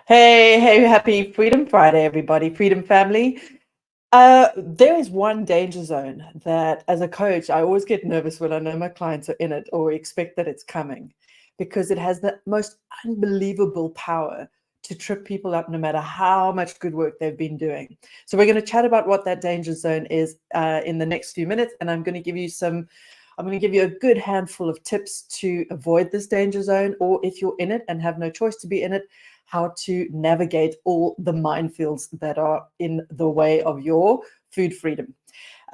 Hey, happy Freedom Friday, everybody, Freedom family. There is one danger zone that, as a coach, I always get nervous when I know my clients are in it or expect that it's coming, because it has the most unbelievable power to trip people up no matter how much good work they've been doing. So we're going to chat about what that danger zone is in the next few minutes, and I'm going to give you a good handful of tips to avoid this danger zone, or if you're in it and have no choice to be in it, how to navigate all the minefields that are in the way of your food freedom.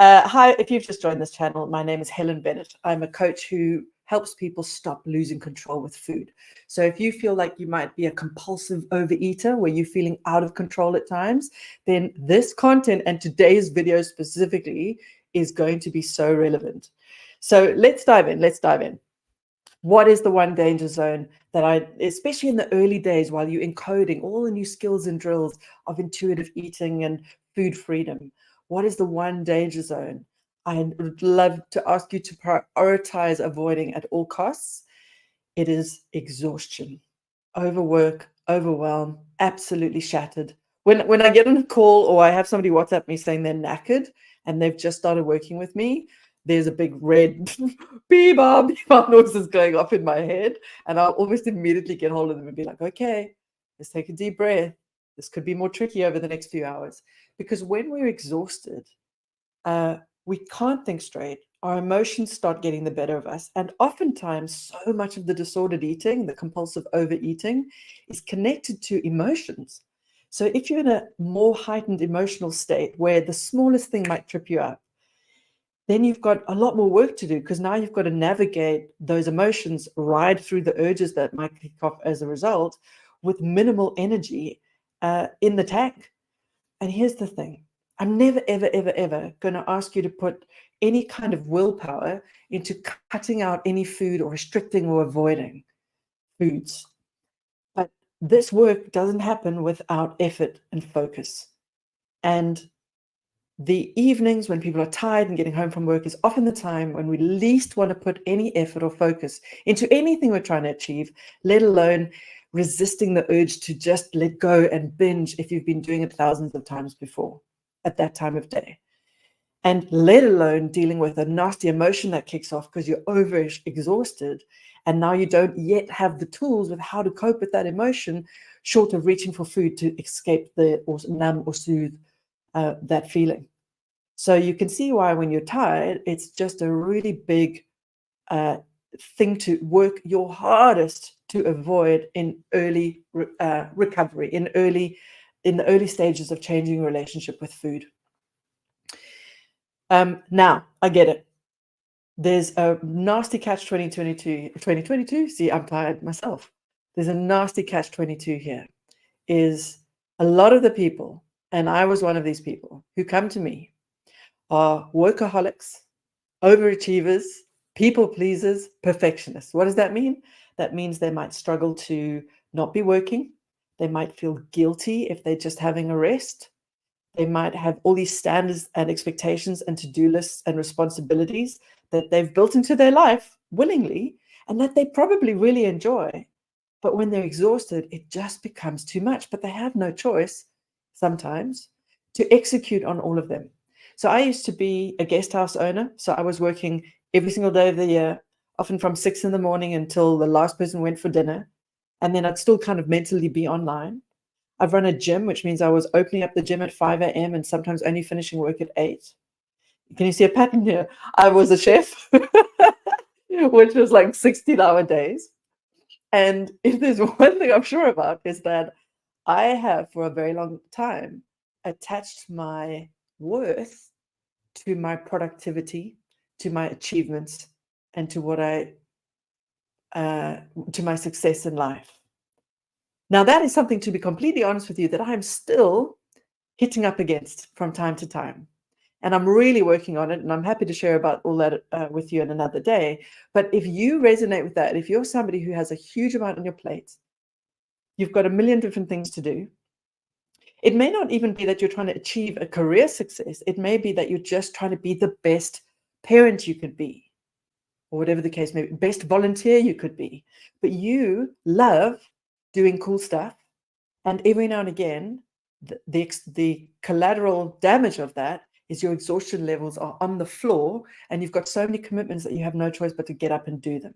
Hi, if you've just joined this channel, my name is Helen Bennett. I'm a coach who helps people stop losing control with food. So if you feel like you might be a compulsive overeater where you're feeling out of control at times, then this content and today's video specifically is going to be so relevant. So let's dive in. What is the one danger zone that especially in the early days while you're encoding all the new skills and drills of intuitive eating and food freedom, what is the one danger zone I would love to ask you to prioritize avoiding at all costs? It is exhaustion, overwork, overwhelm, absolutely shattered. When I get on a call or I have somebody WhatsApp me saying they're knackered and they've just started working with me, there's a big red beep-bop noises going off in my head, and I'll almost immediately get hold of them and be like, okay, let's take a deep breath. This could be more tricky over the next few hours. Because when we're exhausted, we can't think straight. Our emotions start getting the better of us. And oftentimes, so much of the disordered eating, the compulsive overeating, is connected to emotions. So if you're in a more heightened emotional state where the smallest thing might trip you up, then you've got a lot more work to do, because now you've got to navigate those emotions, ride through the urges that might kick off as a result with minimal energy in the tank. And here's the thing. I'm never, ever, ever, ever going to ask you to put any kind of willpower into cutting out any food or restricting or avoiding foods. But this work doesn't happen without effort and focus. And the evenings when people are tired and getting home from work is often the time when we least want to put any effort or focus into anything we're trying to achieve, let alone resisting the urge to just let go and binge if you've been doing it thousands of times before at that time of day. And let alone dealing with a nasty emotion that kicks off because you're over exhausted and now you don't yet have the tools with how to cope with that emotion, short of reaching for food to escape or numb or soothe that feeling. So you can see why when you're tired, it's just a really big thing to work your hardest to avoid in early recovery, in the early stages of changing your relationship with food. Now, I get it. There's a nasty catch 2022. See, I'm tired myself. There's a nasty catch 22 here. Is a lot of the people, and I was one of these people, who come to me are workaholics, overachievers, people pleasers, perfectionists. What does that mean? That means they might struggle to not be working. They might feel guilty if they're just having a rest. They might have all these standards and expectations and to-do lists and responsibilities that they've built into their life willingly and that they probably really enjoy. But when they're exhausted, it just becomes too much. But they have no choice sometimes to execute on all of them. So I used to be a guest house owner. So I was working every single day of the year, often from 6 in the morning until the last person went for dinner. And then I'd still kind of mentally be online. I've run a gym, which means I was opening up the gym at 5 a.m. and sometimes only finishing work at 8. Can you see a pattern here? I was a chef, which was like 16-hour days. And if there's one thing I'm sure about is that I have for a very long time attached my worth to my productivity, to my achievements, and to to my success in life. Now, that is something, to be completely honest with you, that I'm still hitting up against from time to time. And I'm really working on it, and I'm happy to share about all that with you in another day. But if you resonate with that, if you're somebody who has a huge amount on your plate, you've got a million different things to do. It may not even be that you're trying to achieve a career success. It may be that you're just trying to be the best parent you could be, or whatever the case may be, best volunteer you could be. But you love doing cool stuff. And every now and again, the collateral damage of that is your exhaustion levels are on the floor, and you've got so many commitments that you have no choice but to get up and do them.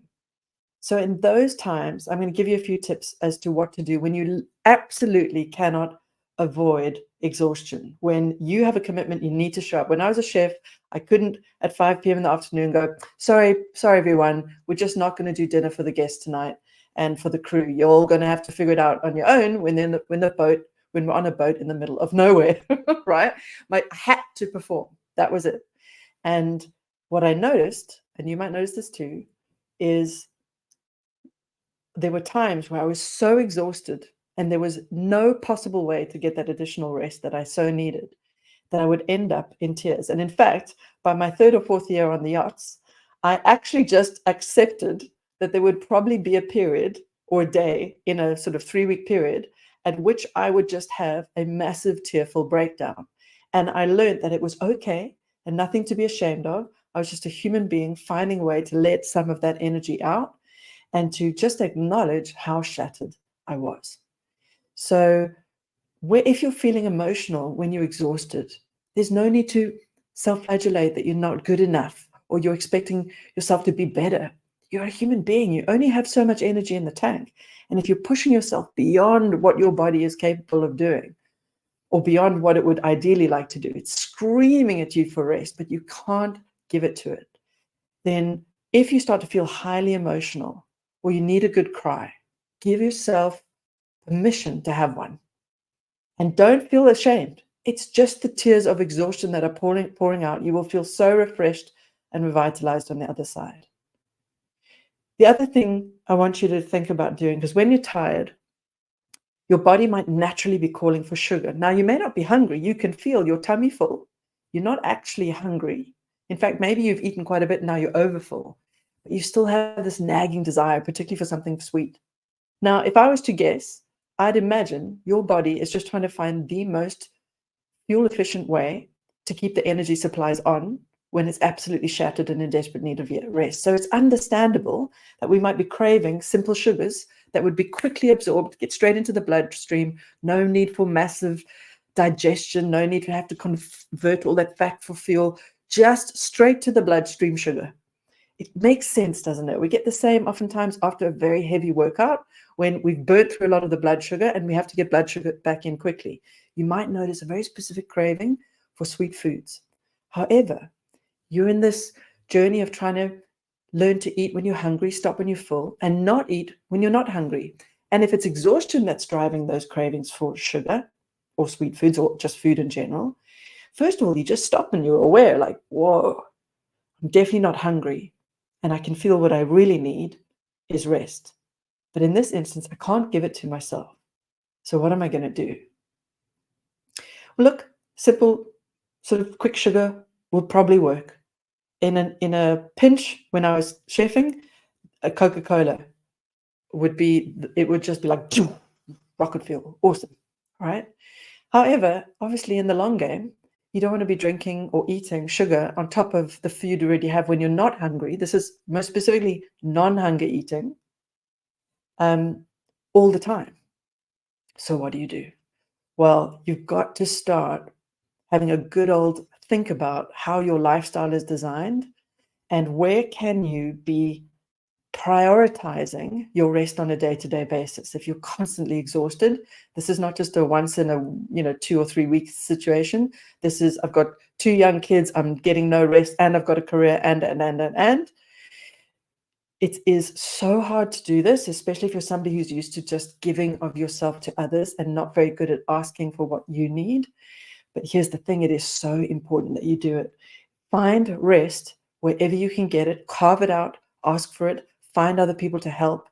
So in those times, I'm going to give you a few tips as to what to do when you absolutely cannot avoid exhaustion. When you have a commitment, you need to show up. When I was a chef, I couldn't at 5 p.m. in the afternoon go, sorry, everyone, we're just not going to do dinner for the guests tonight and for the crew. You're all going to have to figure it out on your own when we're on a boat in the middle of nowhere, right? I had to perform. That was it. And what I noticed, and you might notice this too, is there were times where I was so exhausted and there was no possible way to get that additional rest that I so needed, that I would end up in tears. And in fact, by my 3rd or 4th year on the yachts, I actually just accepted that there would probably be a period or a day in a sort of 3-week period at which I would just have a massive tearful breakdown. And I learned that it was okay and nothing to be ashamed of. I was just a human being finding a way to let some of that energy out and to just acknowledge how shattered I was. So if you're feeling emotional when you're exhausted, there's no need to self-flagellate that you're not good enough or you're expecting yourself to be better. You're a human being. You only have so much energy in the tank. And if you're pushing yourself beyond what your body is capable of doing or beyond what it would ideally like to do, it's screaming at you for rest, but you can't give it to it. Then if you start to feel highly emotional, or you need a good cry, give yourself permission to have one. And don't feel ashamed. It's just the tears of exhaustion that are pouring out. You will feel so refreshed and revitalized on the other side. The other thing I want you to think about doing, because when you're tired, your body might naturally be calling for sugar. Now, you may not be hungry. You can feel your tummy full. You're not actually hungry. In fact, maybe you've eaten quite a bit and now you're overfull. But you still have this nagging desire, particularly for something sweet. Now, if I was to guess, I'd imagine your body is just trying to find the most fuel-efficient way to keep the energy supplies on when it's absolutely shattered and in desperate need of rest. So it's understandable that we might be craving simple sugars that would be quickly absorbed, get straight into the bloodstream, no need for massive digestion, no need to have to convert all that fat for fuel, just straight to the bloodstream sugar. It makes sense, doesn't it? We get the same oftentimes after a very heavy workout when we've burnt through a lot of the blood sugar and we have to get blood sugar back in quickly. You might notice a very specific craving for sweet foods. However, you're in this journey of trying to learn to eat when you're hungry, stop when you're full, and not eat when you're not hungry. And if it's exhaustion that's driving those cravings for sugar or sweet foods or just food in general, first of all, you just stop and you're aware, like, whoa, I'm definitely not hungry. And I can feel what I really need is rest. But in this instance, I can't give it to myself. So what am I going to do? Well, look, simple, sort of quick sugar will probably work. In a pinch, when I was chefing, a Coca-Cola would just be like, rocket fuel, awesome, right? However, obviously in the long game, you don't want to be drinking or eating sugar on top of the food you already have when you're not hungry. This is most specifically non-hunger eating all the time. So what do you do? Well, you've got to start having a good old think about how your lifestyle is designed and where can you be prioritizing your rest on a day-to-day basis. If you're constantly exhausted, this is not just a once in a 2 or 3 week situation. This is, I've got 2 young kids, I'm getting no rest, and I've got a career, and it is so hard to do this, especially if you're somebody who's used to just giving of yourself to others and not very good at asking for what you need. But here's the thing, it is so important that you do it. Find rest wherever you can get it, carve it out, ask for it, find other people to help,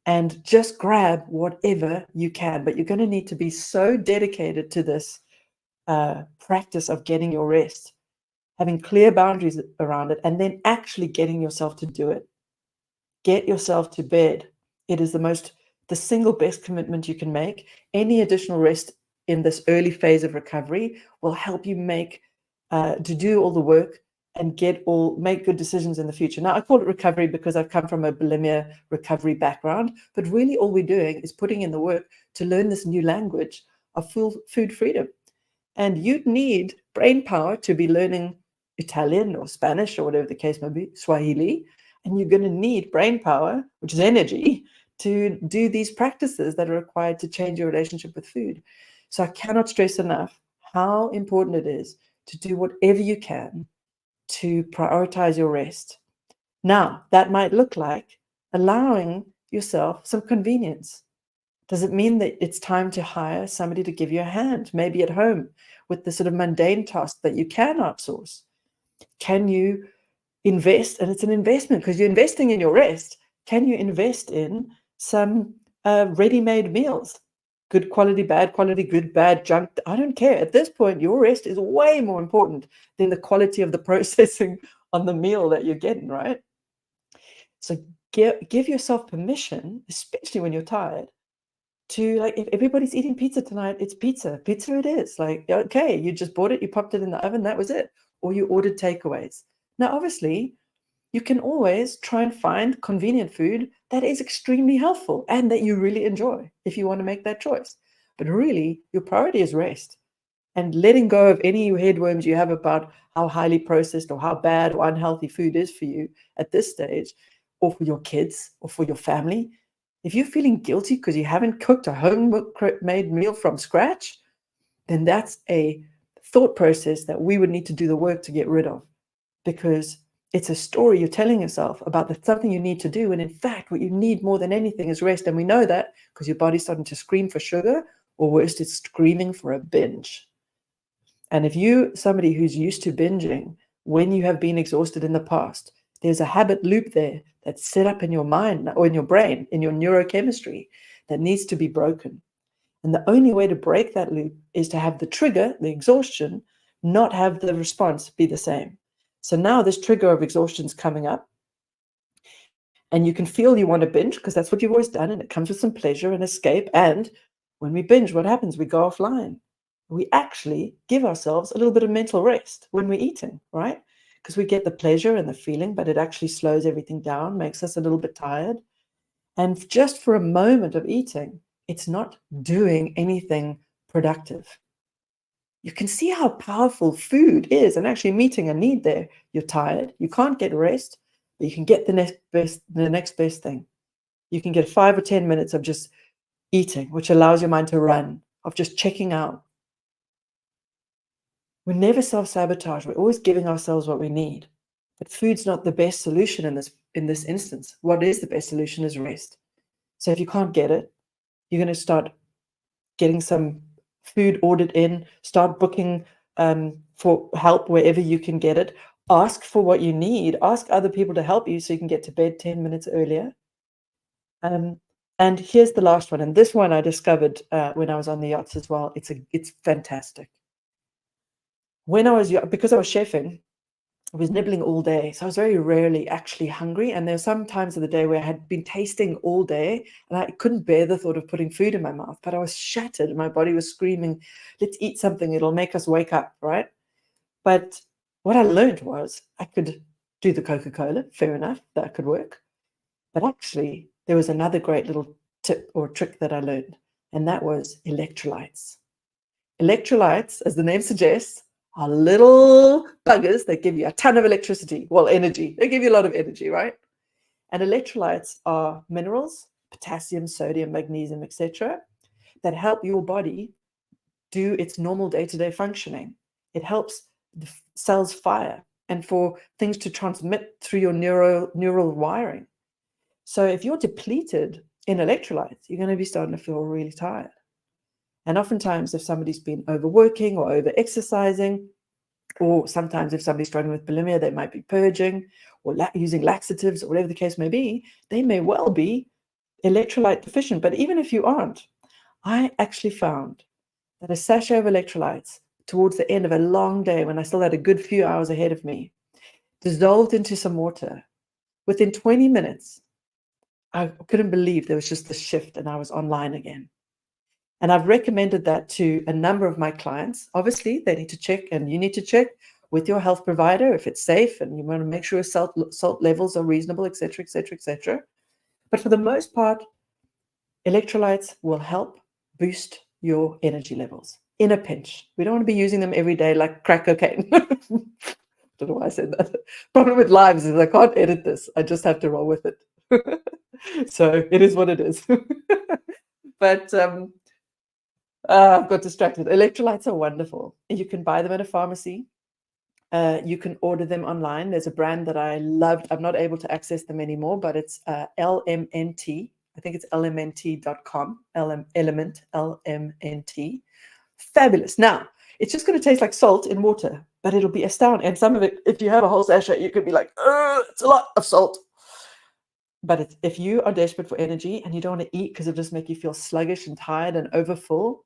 and just grab whatever you can. But you're going to need to be so dedicated to this practice of getting your rest, having clear boundaries around it, and then actually getting yourself to do it. Get yourself to bed. It is the single best commitment you can make. Any additional rest in this early phase of recovery will help you to do all the work and make good decisions in the future. Now, I call it recovery because I've come from a bulimia recovery background, but really all we're doing is putting in the work to learn this new language of food freedom. And you'd need brain power to be learning Italian or Spanish or whatever the case may be, Swahili, and you're going to need brain power, which is energy, to do these practices that are required to change your relationship with food. So I cannot stress enough how important it is to do whatever you can to prioritize your rest. Now, that might look like allowing yourself some convenience. Does it mean that it's time to hire somebody to give you a hand, maybe at home, with the sort of mundane task that you can outsource? Can you invest? And it's an investment because you're investing in your rest. Can you invest in some ready-made meals? Good quality, bad quality, good, bad, junk. I don't care. At this point, your rest is way more important than the quality of the processing on the meal that you're getting, right? So give yourself permission, especially when you're tired, to, like, if everybody's eating pizza tonight, it's pizza. Pizza it is. Like, okay, you just bought it, you popped it in the oven, that was it. Or you ordered takeaways. Now, obviously, you can always try and find convenient food that is extremely healthful and that you really enjoy if you want to make that choice. But really, your priority is rest and letting go of any headworms you have about how highly processed or how bad or unhealthy food is for you at this stage, or for your kids or for your family. If you're feeling guilty because you haven't cooked a homemade meal from scratch, then that's a thought process that we would need to do the work to get rid of, because it's a story you're telling yourself about something you need to do. And in fact, what you need more than anything is rest. And we know that because your body's starting to scream for sugar, or worse, it's screaming for a binge. And if you, somebody who's used to binging, when you have been exhausted in the past, there's a habit loop there that's set up in your mind or in your brain, in your neurochemistry, that needs to be broken. And the only way to break that loop is to have the trigger, the exhaustion, not have the response be the same. So now this trigger of exhaustion is coming up, and you can feel you want to binge because that's what you've always done, and it comes with some pleasure and escape. And when we binge, what happens? We go offline. We actually give ourselves a little bit of mental rest when we're eating, right? Because we get the pleasure and the feeling, but it actually slows everything down, makes us a little bit tired. And just for a moment of eating, it's not doing anything productive. You can see how powerful food is and actually meeting a need there. You're tired, you can't get rest, but you can get the next best thing. You can get 5 or 10 minutes of just eating, which allows your mind to run, of just checking out. We never self-sabotage. We're always giving ourselves what we need. But food's not the best solution in this instance. What is the best solution is rest. So if you can't get it, you're going to start getting some food ordered in, start booking for help wherever you can get it. Ask for what you need. Ask other people to help you so you can get to bed 10 minutes earlier. And here's the last one. And this one I discovered when I was on the yachts as well. It's fantastic. When I was young, because I was chefing, I was nibbling all day. So I was very rarely actually hungry. And there were some times of the day where I had been tasting all day and I couldn't bear the thought of putting food in my mouth, but I was shattered. My body was screaming, let's eat something. It'll make us wake up, right? But what I learned was I could do the Coca-Cola. Fair enough, that could work. But actually, there was another great little tip or trick that I learned, and that was electrolytes. Electrolytes, as the name suggests, are little buggers that give you a ton of electricity, well, energy. They give you a lot of energy, right? And electrolytes are minerals, potassium, sodium, magnesium, etc., that help your body do its normal day-to-day functioning. It helps the cells fire and for things to transmit through your neural wiring. So if you're depleted in electrolytes, you're going to be starting to feel really tired. And oftentimes, if somebody's been overworking or over-exercising, or sometimes if somebody's struggling with bulimia, they might be purging or using laxatives or whatever the case may be, they may well be electrolyte deficient. But even if you aren't, I actually found that a sachet of electrolytes towards the end of a long day, when I still had a good few hours ahead of me, dissolved into some water. Within 20 minutes, I couldn't believe there was just this shift and I was online again. And I've recommended that to a number of my clients. Obviously, they need to check and you need to check with your health provider if it's safe and you want to make sure salt levels are reasonable, etc., etc., etc. But for the most part, electrolytes will help boost your energy levels in a pinch. We don't want to be using them every day like crack cocaine. Don't know why I said that. Problem with lives is I can't edit this. I just have to roll with it. So it is what it is. But I've got distracted. Electrolytes are wonderful. You can buy them at a pharmacy. You can order them online. There's a brand that I loved. I'm not able to access them anymore, but it's LMNT. I think it's lmnt.com. Element, LMNT. Fabulous. Now, it's just going to taste like salt in water, but it'll be astounding. And some of it, if you have a whole sachet, you could be like, it's a lot of salt. But if you are desperate for energy and you don't want to eat because it'll just make you feel sluggish and tired and overfull,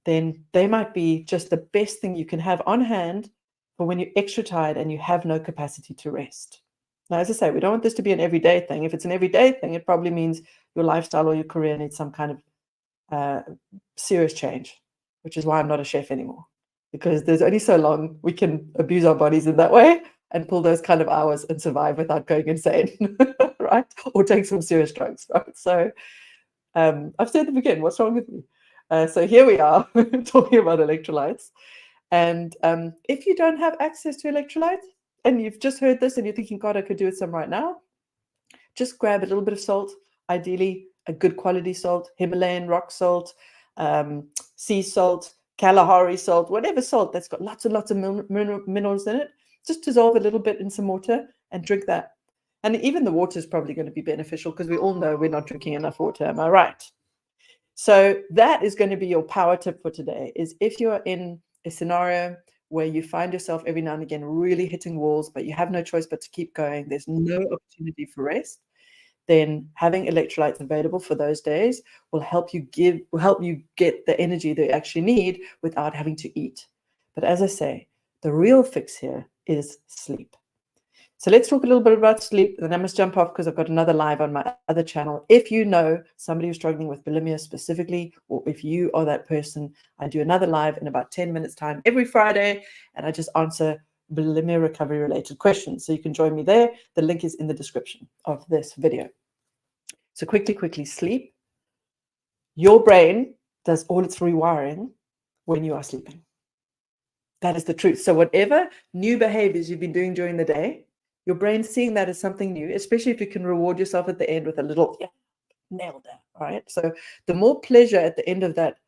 then they might be just the best thing you can have on hand for when you're extra tired and you have no capacity to rest. Now, as I say, we don't want this to be an everyday thing. If it's an everyday thing, it probably means your lifestyle or your career needs some kind of serious change, which is why I'm not a chef anymore, because there's only so long we can abuse our bodies in that way and pull those kind of hours and survive without going insane, right? Or take some serious drugs, right? So I've said them again, what's wrong with me? So here we are talking about electrolytes. And if you don't have access to electrolytes and you've just heard this and you're thinking, God, I could do with some right now, just grab a little bit of salt, ideally a good quality salt, Himalayan rock salt, sea salt, Kalahari salt, whatever salt that's got lots and lots of minerals in it. Just dissolve a little bit in some water and drink that. And even the water is probably going to be beneficial because we all know we're not drinking enough water. Am I right? So that is going to be your power tip for today, is if you're in a scenario where you find yourself every now and again really hitting walls, but you have no choice but to keep going, there's no opportunity for rest, then having electrolytes available for those days will help you get the energy that you actually need without having to eat. But as I say, the real fix here is sleep. So let's talk a little bit about sleep. Then I must jump off because I've got another live on my other channel. If you know somebody who's struggling with bulimia specifically, or if you are that person, I do another live in about 10 minutes time every Friday, and I just answer bulimia recovery related questions. So you can join me there. The link is in the description of this video. So quickly, sleep. Your brain does all its rewiring when you are sleeping. That is the truth. So whatever new behaviors you've been doing during the day, your brain's seeing that as something new, especially if you can reward yourself at the end with a little, yeah, nailed that, all right? So the more pleasure at the end of that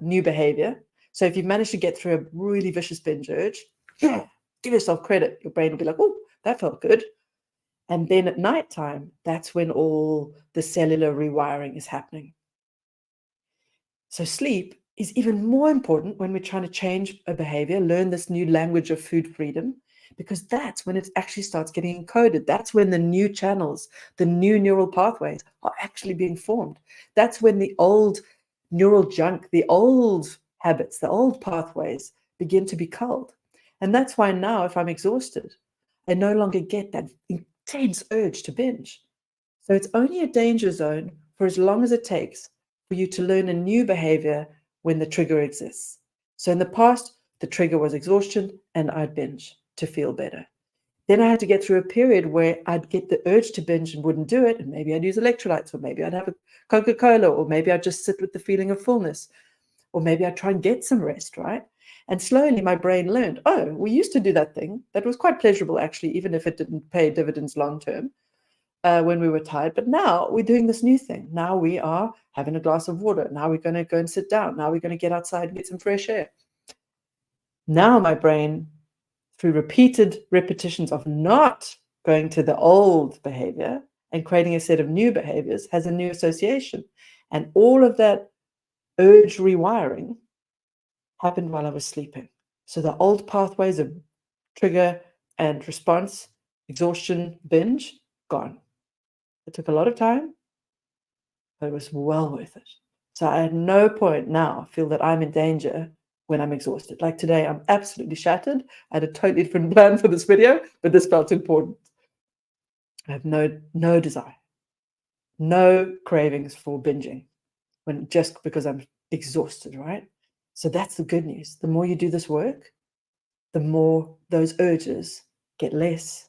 new behavior. So if you've managed to get through a really vicious binge urge, give yourself credit. Your brain will be like, oh, that felt good. And then at nighttime, that's when all the cellular rewiring is happening. So sleep is even more important when we're trying to change a behavior, learn this new language of food freedom, because that's when it actually starts getting encoded. That's when the new channels, the new neural pathways are actually being formed. That's when the old neural junk, the old habits, the old pathways begin to be culled. And that's why now, if I'm exhausted, I no longer get that intense urge to binge. So it's only a danger zone for as long as it takes for you to learn a new behavior when the trigger exists. So in the past, the trigger was exhaustion and I'd binge to feel better. Then I had to get through a period where I'd get the urge to binge and wouldn't do it. And maybe I'd use electrolytes, or maybe I'd have a Coca-Cola, or maybe I'd just sit with the feeling of fullness, or maybe I'd try and get some rest, right? And slowly my brain learned, oh, we used to do that thing that was quite pleasurable, actually, even if it didn't pay dividends long term. When we were tired, but now we're doing this new thing. Now we are having a glass of water. Now we're going to go and sit down. Now we're going to get outside and get some fresh air. Now my brain, through repeated repetitions of not going to the old behavior and creating a set of new behaviors, has a new association. And all of that urge rewiring happened while I was sleeping. So the old pathways of trigger and response, exhaustion, binge, gone. It took a lot of time, but it was well worth it. So I at no point now feel that I'm in danger when I'm exhausted. Like today, I'm absolutely shattered. I had a totally different plan for this video, but this felt important. I have no desire, no cravings for binging just because I'm exhausted, right? So that's the good news. The more you do this work, the more those urges get less.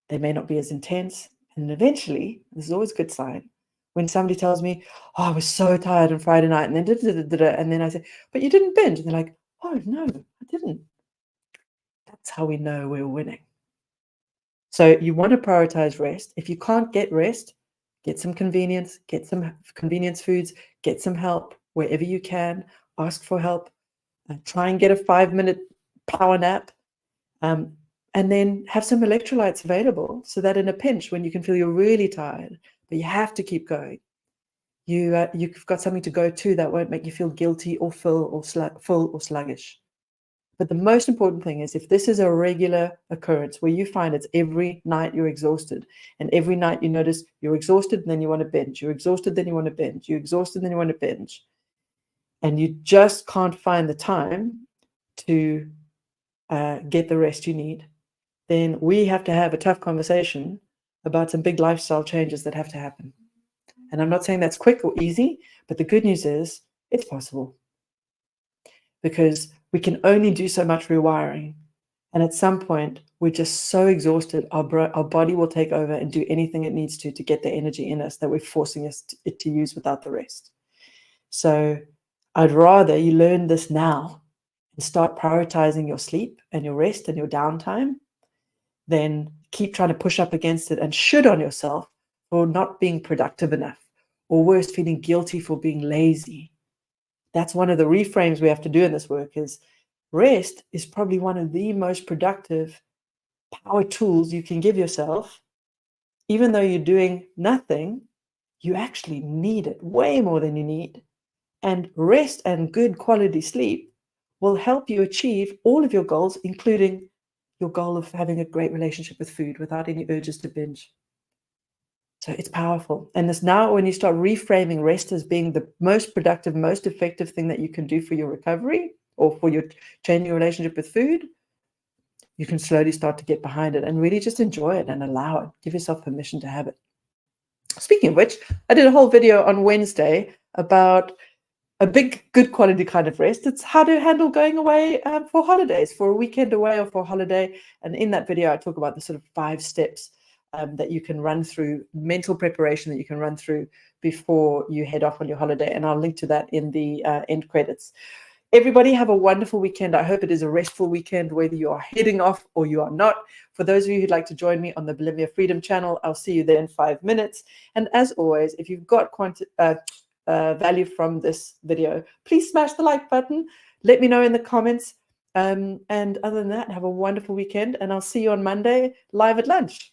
They may not be as intense. And eventually, this is always a good sign, when somebody tells me, oh, I was so tired on Friday night, and then I say, but you didn't binge. And they're like, oh, no, I didn't. That's how we know we're winning. So you want to prioritize rest. If you can't get rest, get some convenience foods, get some help wherever you can, ask for help, try and get a 5-minute power nap, and then have some electrolytes available so that in a pinch, when you can feel you're really tired, but you have to keep going, you've got something to go to that won't make you feel guilty or full or sluggish. But the most important thing is, if this is a regular occurrence where you find it's every night you're exhausted, and every night you notice you're exhausted and then you want to binge, you're exhausted, then you want to binge, you're exhausted, then you want to binge, and you just can't find the time to get the rest you need, then we have to have a tough conversation about some big lifestyle changes that have to happen. And I'm not saying that's quick or easy, but the good news is it's possible, because we can only do so much rewiring. And at some point, we're just so exhausted, our body will take over and do anything it needs to get the energy in us that we're forcing it to use without the rest. So I'd rather you learn this now and start prioritizing your sleep and your rest and your downtime than keep trying to push up against it and should on yourself for not being productive enough, or worse, feeling guilty for being lazy. That's one of the reframes we have to do in this work. Is rest is probably one of the most productive power tools you can give yourself. Even though you're doing nothing, you actually need it way more than you need. And rest and good quality sleep will help you achieve all of your goals, including your goal of having a great relationship with food without any urges to binge. So it's powerful. And it's now, when you start reframing rest as being the most productive, most effective thing that you can do for your recovery or for your changing your relationship with food, you can slowly start to get behind it and really just enjoy it and allow it. Give yourself permission to have it. Speaking of which, I did a whole video on Wednesday about a big, good quality kind of rest. It's how to handle going away for holidays, for a weekend away or for a holiday. And in that video, I talk about the sort of 5 steps that you can run through, mental preparation that you can run through before you head off on your holiday. And I'll link to that in the end credits. Everybody have a wonderful weekend. I hope it is a restful weekend, whether you are heading off or you are not. For those of you who'd like to join me on the Bolivia Freedom channel, I'll see you there in 5 minutes. And as always, if you've got value from this video, please smash the like button. Let me know in the comments. And other than that, have a wonderful weekend. And I'll see you on Monday live at lunch.